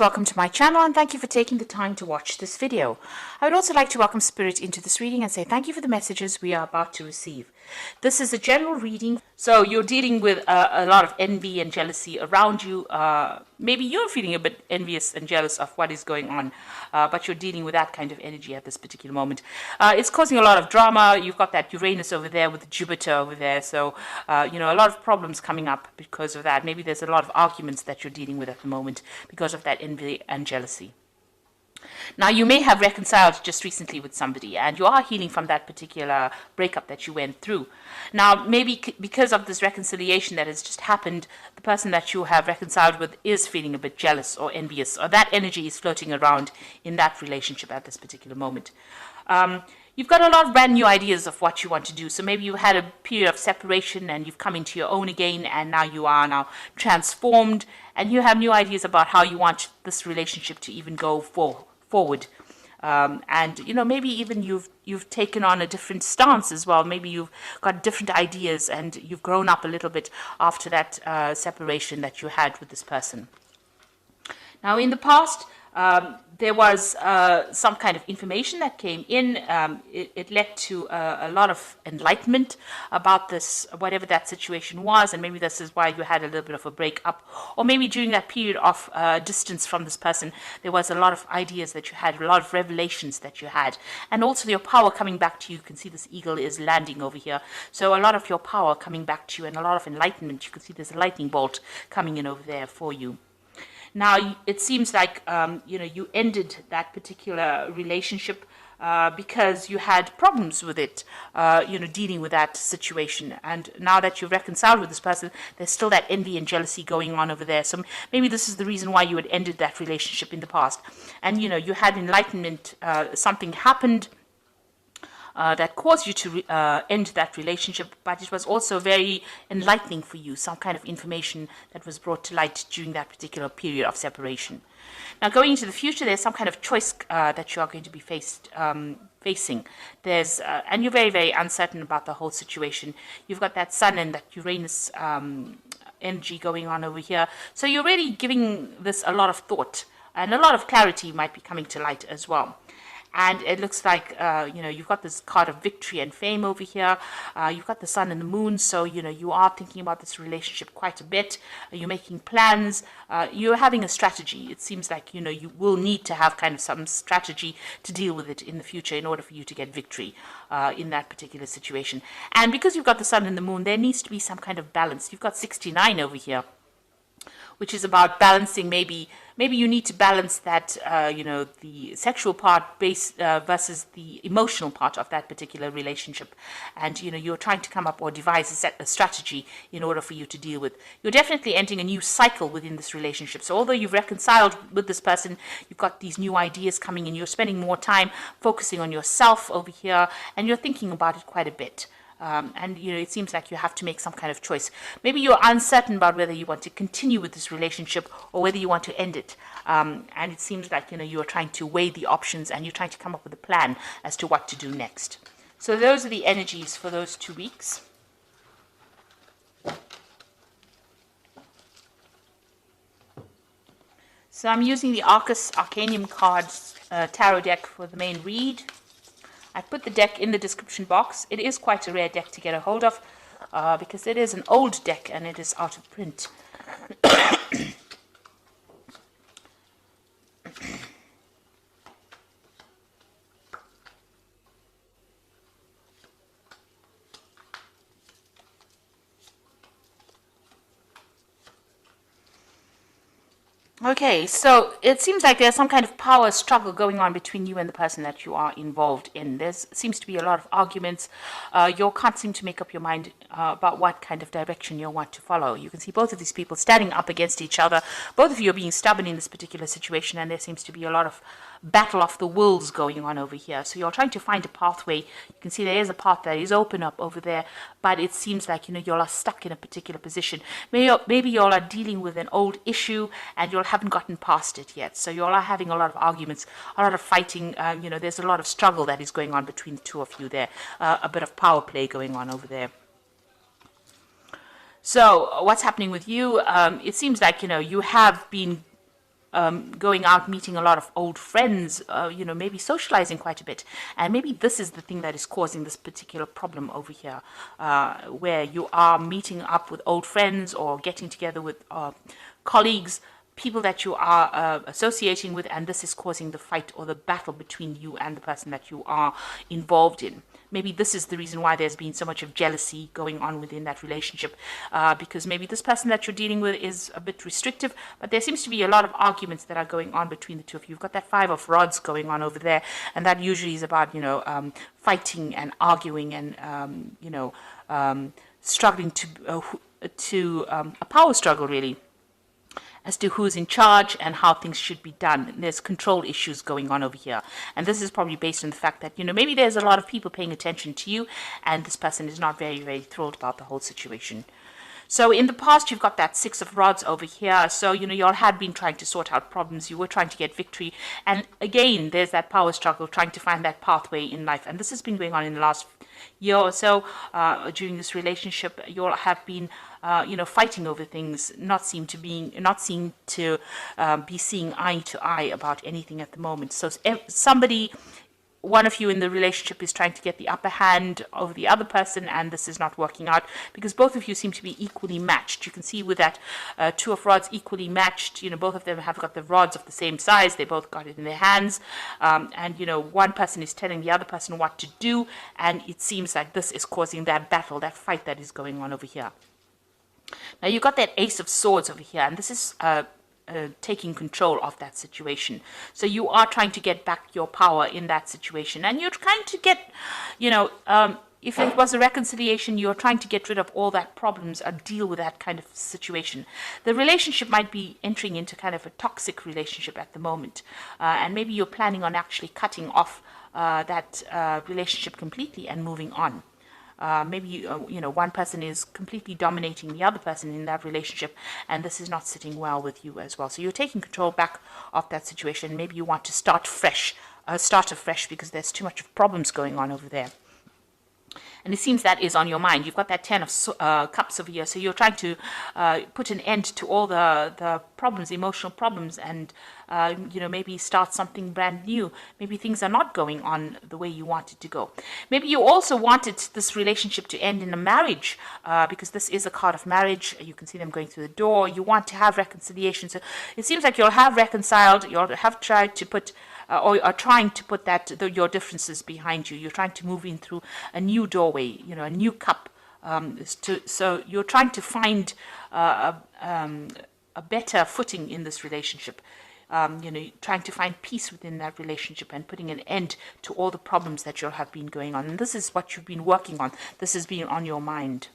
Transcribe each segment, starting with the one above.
Welcome to my channel and thank you for taking the time to watch this video. I would also like to welcome Spirit into this reading and say thank you for the messages we are about to receive. This is a general reading, so you're dealing with a lot of envy and jealousy around you. Maybe you're feeling a bit envious and jealous of what is going on, but you're dealing with that kind of energy at this particular moment. It's causing a lot of drama. You've got that Uranus over there with Jupiter over there, so a lot of problems coming up because of that. Maybe there's a lot of arguments that you're dealing with at the moment because of that envy and jealousy. Now, you may have reconciled just recently with somebody and you are healing from that particular breakup that you went through. Now, maybe because of this reconciliation that has just happened, the person that you have reconciled with is feeling a bit jealous or envious, or that energy is floating around in that relationship at this particular moment. You've got a lot of brand new ideas of what you want to do. So maybe you had a period of separation and you've come into your own again, and now you are now transformed and you have new ideas about how you want this relationship to even go forward. Maybe even you've taken on a different stance as well. Maybe you've got different ideas and you've grown up a little bit after that separation that you had with this person. Now, in the past, there was some kind of information that came in. It led to a lot of enlightenment about this, whatever that situation was, and maybe this is why you had a little bit of a break-up. Or maybe during that period of distance from this person, there was a lot of ideas that you had, a lot of revelations that you had, and also your power coming back to you. You can see this eagle is landing over here. So a lot of your power coming back to you and a lot of enlightenment. You can see there's a lightning bolt coming in over there for you. Now, it seems like, you ended that particular relationship because you had problems with it, dealing with that situation. And now that you've reconciled with this person, there's still that envy and jealousy going on over there. So maybe this is the reason why you had ended that relationship in the past. And, you had enlightenment, something happened that caused you to end that relationship, but it was also very enlightening for you, some kind of information that was brought to light during that particular period of separation. Now, going into the future, there's some kind of choice that you are going to be facing. And you're very, very uncertain about the whole situation. You've got that Sun and that Uranus energy going on over here. So you're really giving this a lot of thought, and a lot of clarity might be coming to light as well. And it looks like, you've got this card of victory and fame over here. You've got the sun and the moon. So, you are thinking about this relationship quite a bit. You're making plans. You're having a strategy. It seems like, you will need to have kind of some strategy to deal with it in the future in order for you to get victory in that particular situation. And because you've got the sun and the moon, there needs to be some kind of balance. You've got 69 over here, which is about balancing. Maybe you need to balance that, the sexual part versus the emotional part of that particular relationship. And, you're trying to come up or devise a strategy in order for you to deal with. You're definitely entering a new cycle within this relationship. So although you've reconciled with this person, you've got these new ideas coming in. You're spending more time focusing on yourself over here, and you're thinking about it quite a bit. It seems like you have to make some kind of choice. Maybe you're uncertain about whether you want to continue with this relationship or whether you want to end it. And it seems like, you're trying to weigh the options and you're trying to come up with a plan as to what to do next. So those are the energies for those 2 weeks. So I'm using the Arcus Arcanium cards tarot deck for the main read. I put the deck in the description box. It is quite a rare deck to get a hold of because it is an old deck and it is out of print. Okay, so it seems like there's some kind of power struggle going on between you and the person that you are involved in. There seems to be a lot of arguments. You can't seem to make up your mind about what kind of direction you want to follow. You can see both of these people standing up against each other. Both of you are being stubborn in this particular situation, and there seems to be a lot of battle of the wills going on over here. So you're trying to find a pathway. You can see there is a path that is open up over there, but it seems like, you all are stuck in a particular position. Maybe you all are dealing with an old issue and you haven't gotten past it yet. So you all are having a lot of arguments, a lot of fighting. There's a lot of struggle that is going on between the two of you there. A bit of power play going on over there. So what's happening with you? It seems like, you have been going out, meeting a lot of old friends, maybe socializing quite a bit. And maybe this is the thing that is causing this particular problem over here, where you are meeting up with old friends or getting together with colleagues, people that you are associating with, and this is causing the fight or the battle between you and the person that you are involved in. Maybe this is the reason why there's been so much of jealousy going on within that relationship, because maybe this person that you're dealing with is a bit restrictive, but there seems to be a lot of arguments that are going on between the two of you. You've got that 5 of rods going on over there, and that usually is about, fighting and arguing and, struggling to a power struggle, really, as to who's in charge and how things should be done. There's control issues going on over here. And this is probably based on the fact that, maybe there's a lot of people paying attention to you, and this person is not very, very thrilled about the whole situation. So in the past, you've got that 6 of rods over here. So, you all had been trying to sort out problems. You were trying to get victory. And again, there's that power struggle, trying to find that pathway in life. And this has been going on in the last year or so. During this relationship, you all have been fighting over things, not seem to be seeing eye to eye about anything at the moment. So one of you in the relationship is trying to get the upper hand over the other person, and this is not working out because both of you seem to be equally matched. You can see with that 2 of rods equally matched, both of them have got the rods of the same size. They both got it in their hands. And one person is telling the other person what to do, and it seems like this is causing that battle, that fight that is going on over here. Now, you've got that Ace of Swords over here, and this is taking control of that situation. So you are trying to get back your power in that situation, and you're trying to get, if it was a reconciliation, you're trying to get rid of all that problems or deal with that kind of situation. The relationship might be entering into kind of a toxic relationship at the moment, and maybe you're planning on actually cutting off that relationship completely and moving on. Maybe one person is completely dominating the other person in that relationship, and this is not sitting well with you as well. So you're taking control back of that situation. Maybe you want to start afresh because there's too much of problems going on over there. And it seems that is on your mind. You've got that 10 of cups over here. So you're trying to put an end to all the problems, emotional problems, and, maybe start something brand new. Maybe things are not going on the way you want it to go. Maybe you also wanted this relationship to end in a marriage, because this is a card of marriage. You can see them going through the door. You want to have reconciliation. So it seems like you'll have reconciled. You'll have tried to put or are trying to put your differences behind you. You're trying to move in through a new doorway, a new cup. So you're trying to find a better footing in this relationship. Trying to find peace within that relationship and putting an end to all the problems that you'll have been going on. And this is what you've been working on. This has been on your mind.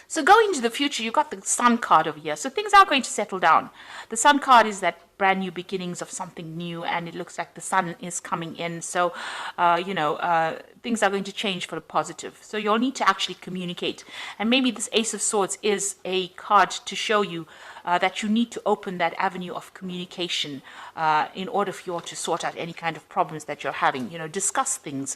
So going into the future, you've got the Sun card over here. So things are going to settle down. The Sun card is that brand new beginnings of something new, and it looks like the sun is coming in. So, things are going to change for the positive. So you'll need to actually communicate. And maybe this Ace of Swords is a card to show you that you need to open that avenue of communication in order for you to sort out any kind of problems that you're having. Discuss things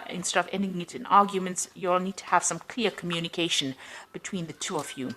instead of ending it in arguments. You'll need to have some clear communication between the two of you.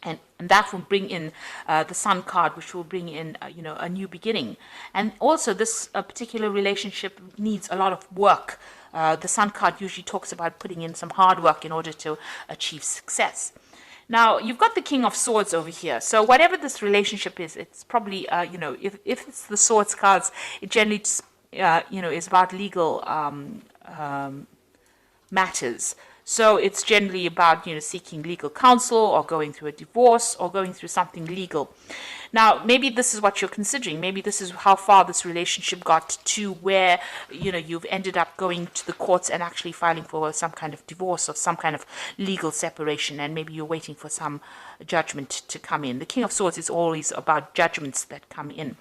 And that will bring in the Sun card, which will bring in, a new beginning. And also, this particular relationship needs a lot of work. The Sun card usually talks about putting in some hard work in order to achieve success. Now, you've got the King of Swords over here. So whatever this relationship is, it's probably, if it's the Swords cards, it generally, is about legal matters. So it's generally about, seeking legal counsel or going through a divorce or going through something legal. Now, maybe this is what you're considering. Maybe this is how far this relationship got to where, you've ended up going to the courts and actually filing for some kind of divorce or some kind of legal separation. And maybe you're waiting for some judgment to come in. The King of Swords is always about judgments that come in.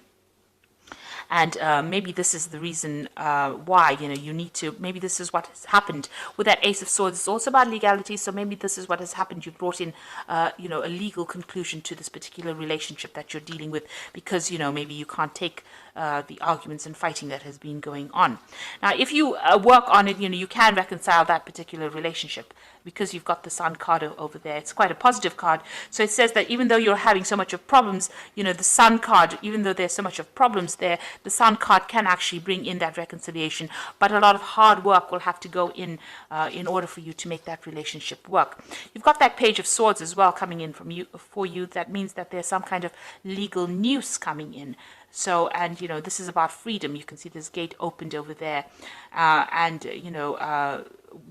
And maybe this is the reason why, you need to, maybe this is what has happened. With that Ace of Swords, it's also about legality, so maybe this is what has happened. You brought in, a legal conclusion to this particular relationship that you're dealing with because, maybe you can't take the arguments and fighting that has been going on. Now, if you work on it, you can reconcile that particular relationship because you've got the Sun card over there. It's quite a positive card. So it says that even though you're having so much of problems, the Sun card, even though there's so much of problems there, the Sun card can actually bring in that reconciliation. But a lot of hard work will have to go in order for you to make that relationship work. You've got that Page of Swords as well coming in for you. That means that there's some kind of legal news coming in. So, and this is about freedom. You can see this gate opened over there, and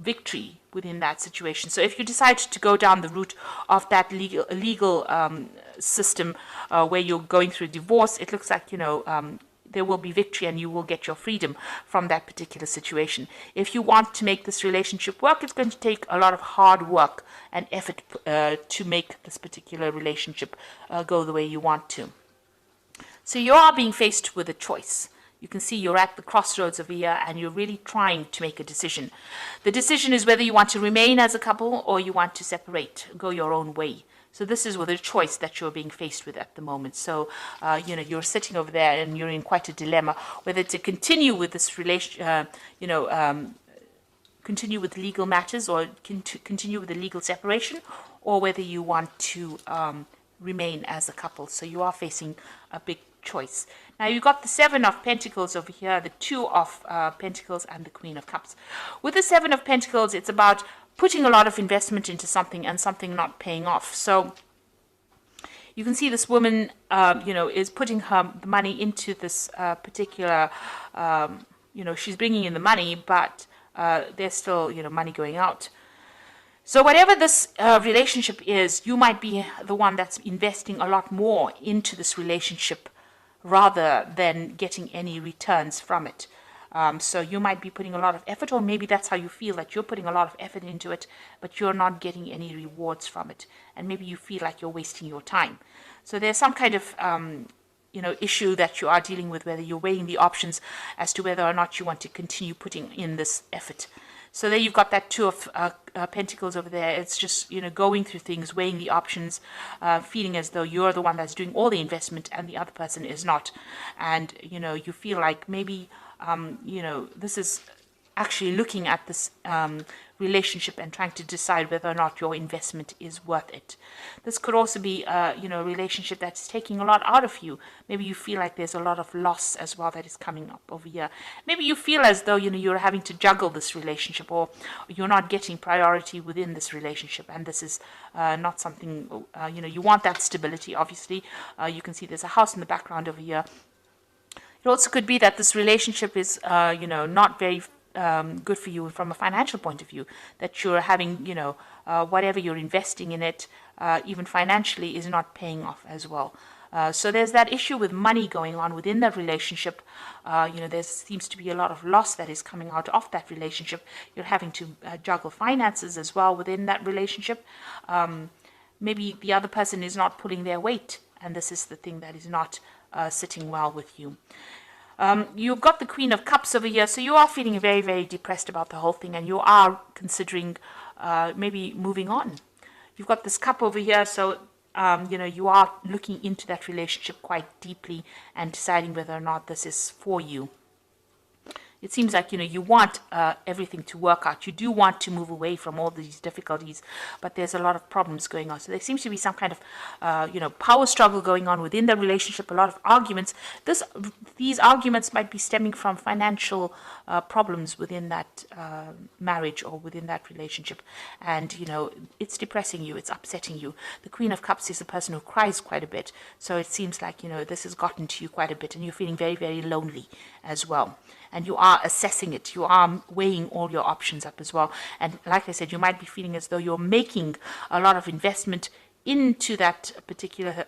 victory within that situation. So if you decide to go down the route of that legal system where you're going through divorce, it looks like there will be victory and you will get your freedom from that particular situation. If you want to make this relationship work, it's going to take a lot of hard work and effort to make this particular relationship go the way you want to. So you are being faced with a choice. You can see you're at the crossroads of a year and you're really trying to make a decision. The decision is whether you want to remain as a couple or you want to separate, go your own way. So this is with a choice that you're being faced with at the moment. So, you're sitting over there and you're in quite a dilemma, whether to continue with this relation, continue with legal matters or continue with the legal separation, or whether you want to remain as a couple. So you are facing a big choice. Now you've got the Seven of Pentacles over here, the Two of Pentacles, and the Queen of Cups. With the Seven of Pentacles, it's about putting a lot of investment into something and something not paying off. So you can see this woman, is putting the money into this particular, she's bringing in the money, but there's still, money going out. So whatever this relationship is, you might be the one that's investing a lot more into this relationship rather than getting any returns from it. So you might be putting a lot of effort, or maybe that's how you feel, that you're putting a lot of effort into it, but you're not getting any rewards from it. And maybe you feel like you're wasting your time. So there's some kind of issue that you are dealing with, whether you're weighing the options as to whether or not you want to continue putting in this effort. So there you've got that Two of Pentacles over there. It's just, going through things, weighing the options, feeling as though you're the one that's doing all the investment and the other person is not. And, you feel like maybe, this is actually looking at this relationship and trying to decide whether or not your investment is worth it. This could also be, a relationship that's taking a lot out of you. Maybe you feel like there's a lot of loss as well that is coming up over here. Maybe you feel as though, you're having to juggle this relationship, or you're not getting priority within this relationship. And this is not something, you want that stability, obviously. You can see there's a house in the background over here. It also could be that this relationship is, not very good for you from a financial point of view, that you're having, whatever you're investing in it, even financially, is not paying off as well. So there's that issue with money going on within that relationship. There seems to be a lot of loss that is coming out of that relationship. You're having to juggle finances as well within that relationship. Maybe the other person is not pulling their weight, and this is the thing that is not sitting well with you. You've got the Queen of Cups over here, so you are feeling very, very depressed about the whole thing, and you are considering maybe moving on. You've got this Cup over here, so you are looking into that relationship quite deeply and deciding whether or not this is for you. It seems like, you want everything to work out. You do want to move away from all these difficulties, but there's a lot of problems going on. So there seems to be some kind of, power struggle going on within the relationship, a lot of arguments. These arguments might be stemming from financial problems within that marriage or within that relationship. And, it's depressing you, it's upsetting you. The Queen of Cups is a person who cries quite a bit. So it seems like, this has gotten to you quite a bit, and you're feeling very, very lonely as well. And you are assessing it. You are weighing all your options up as well. And like I said, you might be feeling as though you're making a lot of investment into that particular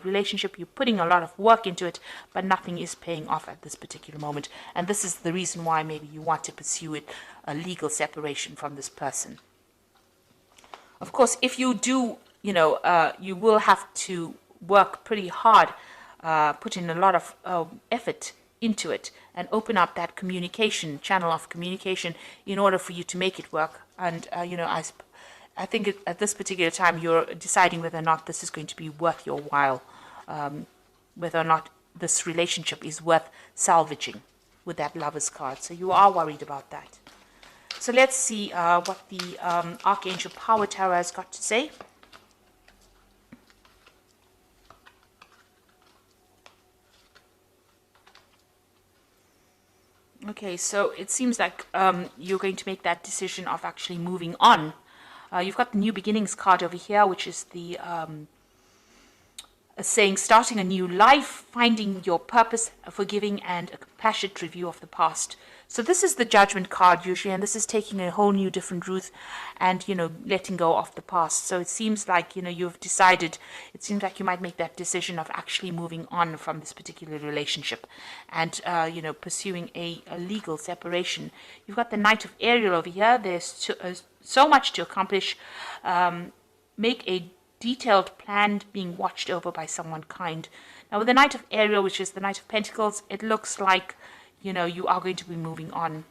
relationship. You're putting a lot of work into it, but nothing is paying off at this particular moment. And this is the reason why maybe you want to pursue it, a legal separation from this person. Of course, if you do, you will have to work pretty hard, put in a lot of effort into it, and open up that channel of communication in order for you to make it work. And I think at this particular time you're deciding whether or not this is going to be worth your while, whether or not this relationship is worth salvaging with that Lover's card. So you are worried about that. So let's see what the Archangel Power Tarot has got to say. Okay, so it seems like you're going to make that decision of actually moving on. You've got the New Beginnings card over here, which is the saying starting a new life, finding your purpose, forgiving, and a compassionate review of the past. So this is the Judgment card usually, and this is taking a whole new different route and, letting go of the past. So it seems like, you've decided, it seems like you might make that decision of actually moving on from this particular relationship and, pursuing a legal separation. You've got the Knight of Ariel over here. There's so much to accomplish. Make a detailed plan being watched over by someone kind. Now with the Knight of Ariel, which is the Knight of Pentacles, it looks like you are going to be moving on.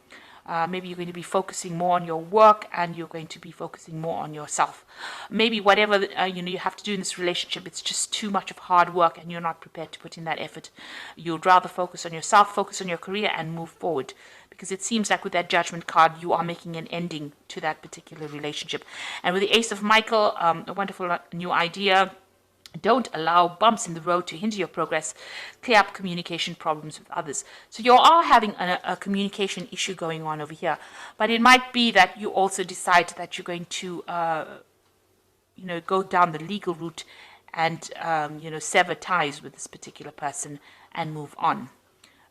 Maybe you're going to be focusing more on your work, and you're going to be focusing more on yourself. Maybe whatever you have to do in this relationship, it's just too much of hard work and you're not prepared to put in that effort. You'd rather focus on yourself, focus on your career, and move forward. Because it seems like with that Judgment card, you are making an ending to that particular relationship. And with the Ace of Michael, a wonderful new idea. Don't allow bumps in the road to hinder your progress. Clear up communication problems with others. So you are having a communication issue going on over here. But it might be that you also decide that you're going to, go down the legal route and, sever ties with this particular person and move on.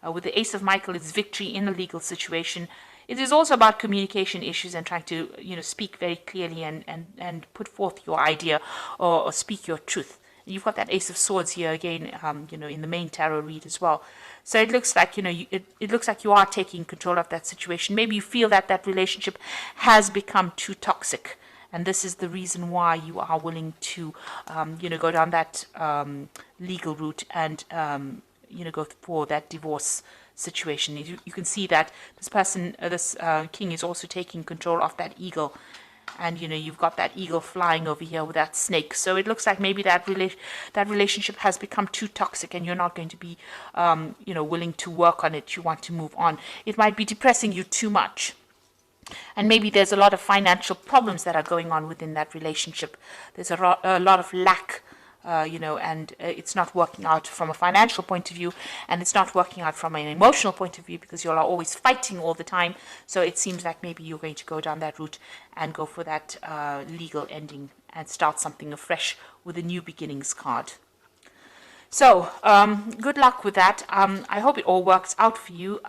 With the Ace of Michael, it's victory in a legal situation. It is also about communication issues and trying to, speak very clearly and put forth your idea or speak your truth. You've got that Ace of Swords here again, in the main tarot read as well. So it looks like, it looks like you are taking control of that situation. Maybe you feel that that relationship has become too toxic. And this is the reason why you are willing to, go down that legal route and, go for that divorce situation. You can see that this person, this king, is also taking control of that eagle. And, you've got that eagle flying over here with that snake. So it looks like maybe that relationship has become too toxic and you're not going to be, willing to work on it. You want to move on. It might be depressing you too much. And maybe there's a lot of financial problems that are going on within that relationship. There's a lot of lack. And it's not working out from a financial point of view, and it's not working out from an emotional point of view because you're always fighting all the time. So it seems like maybe you're going to go down that route and go for that legal ending and start something afresh with a New Beginnings card. So good luck with that. I hope it all works out for you.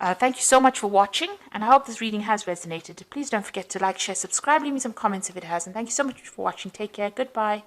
Thank you so much for watching, and I hope this reading has resonated. Please don't forget to like, share, subscribe, leave me some comments if it has, and thank you so much for watching. Take care. Goodbye.